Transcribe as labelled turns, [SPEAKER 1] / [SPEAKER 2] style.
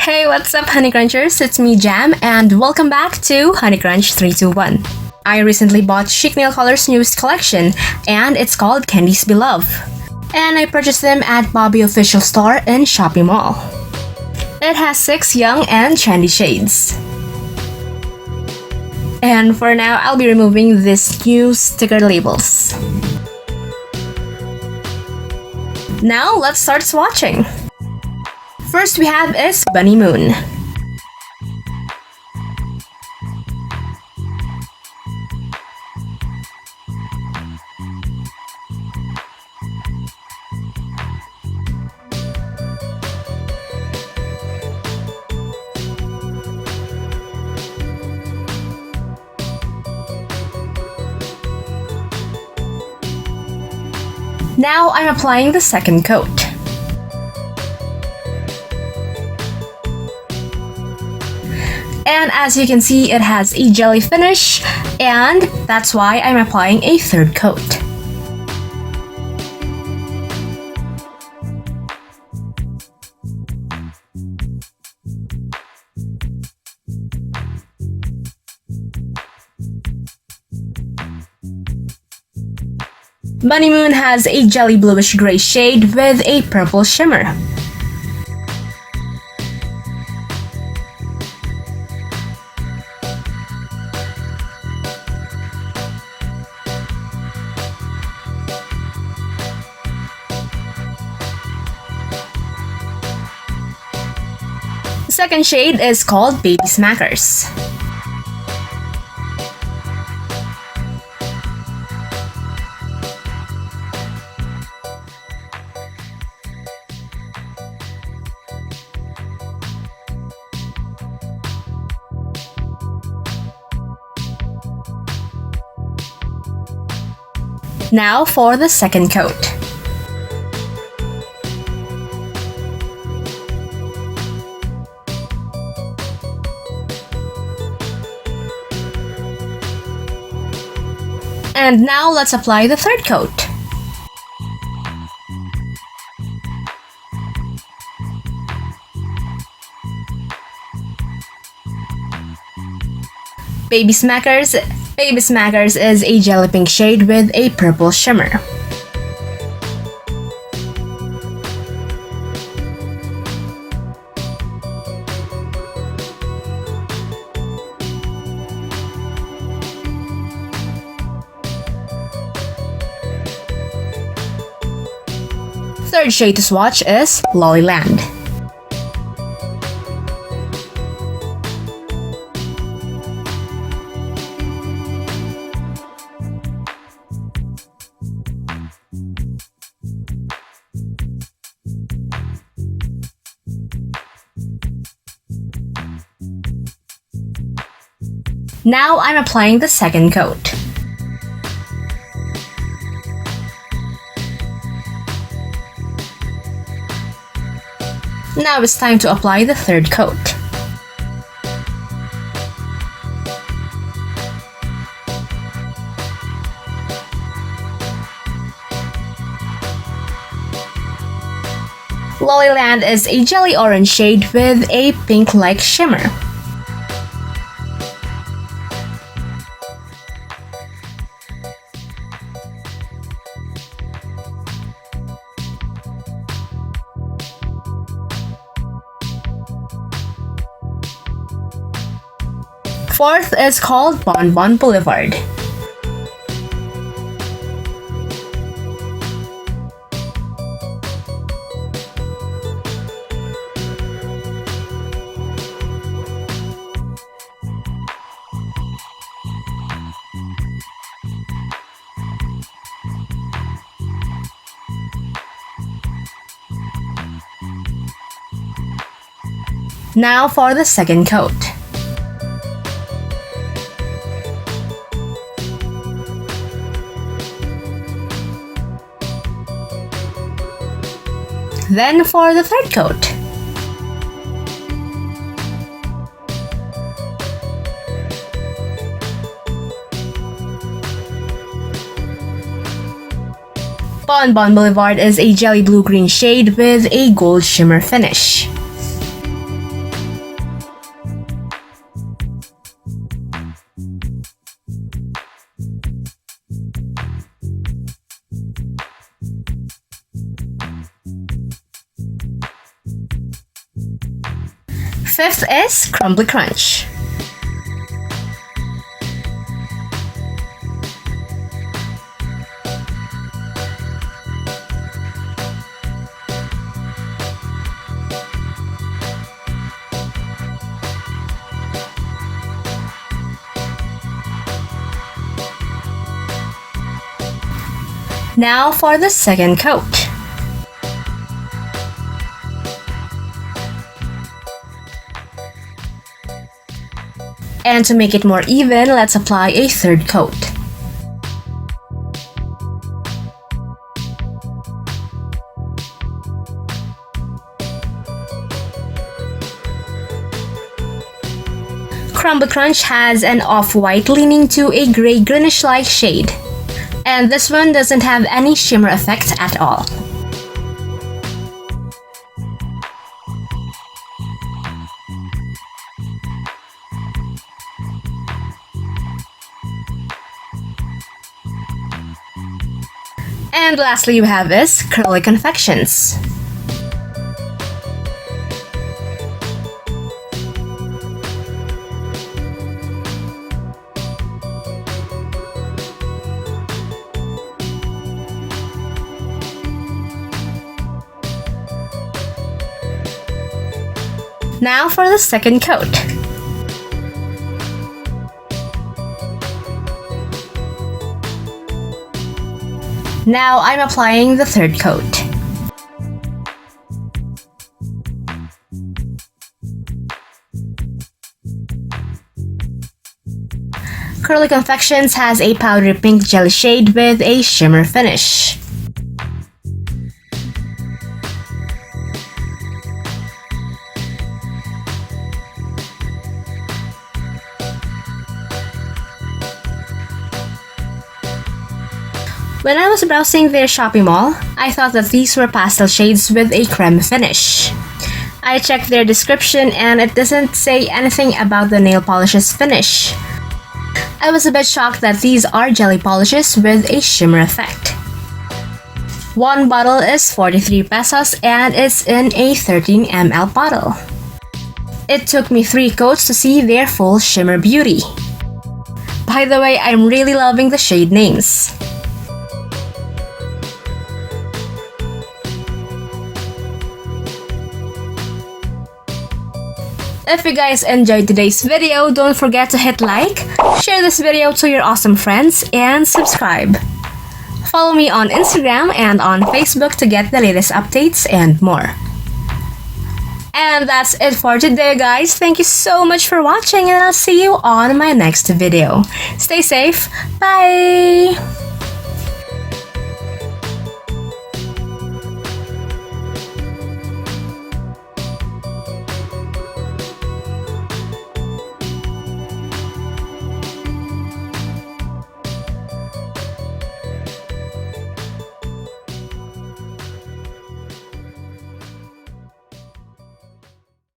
[SPEAKER 1] Hey, what's up, honeycrunchers? It's me, Jam, and welcome back to honeycrunch321. I recently bought Chic Nail Color's newest collection, and it's called Candies Beloved. And I purchased them at Bobby Official Store in Shopee Mall. It has 6 young and trendy shades. And for now, I'll be removing these new sticker labels. Now, let's start swatching. First we have is Bunny Moon. Now I'm applying the second coat. And as you can see, it has a jelly finish, and that's why I'm applying a third coat. Bunny Moon has a jelly bluish gray shade with a purple shimmer. The second shade is called Baby Smackers. Now for the second coat. And now let's apply the third coat. Baby Smackers is a jelly pink shade with a purple shimmer. Third shade to swatch is Lollyland. Now I'm applying the second coat. Now it's time to apply the third coat. Lollyland is a jelly orange shade with a pink-like shimmer. Fourth is called Bon Bon Boulevard. Now for the second coat. Then for the third coat. Bon Bon Boulevard is a jelly blue-green shade with a gold shimmer finish. Fifth is Crumbly Crunch. Now for the second coat. And to make it more even, let's apply a third coat. Crumbly Crunch has an off-white leaning to a gray greenish-like shade. And this one doesn't have any shimmer effect at all. And lastly you have is Curly Confections. Now for the second coat. Now I'm applying the third coat. Curly Confections has a powdery pink jelly shade with a shimmer finish. When I was browsing their shopping mall, I thought that these were pastel shades with a creme finish. I checked their description and it doesn't say anything about the nail polish's finish. I was a bit shocked that these are jelly polishes with a shimmer effect. One bottle is 43 pesos and it's in a 13 ml bottle. It took me 3 coats to see their full shimmer beauty. By the way, I'm really loving the shade names. If you guys enjoyed today's video, don't forget to hit like, share this video to your awesome friends, and subscribe. Follow me on Instagram and on Facebook to get the latest updates and more. And that's it for today, guys. Thank you so much for watching and I'll see you on my next video. Stay safe. Bye!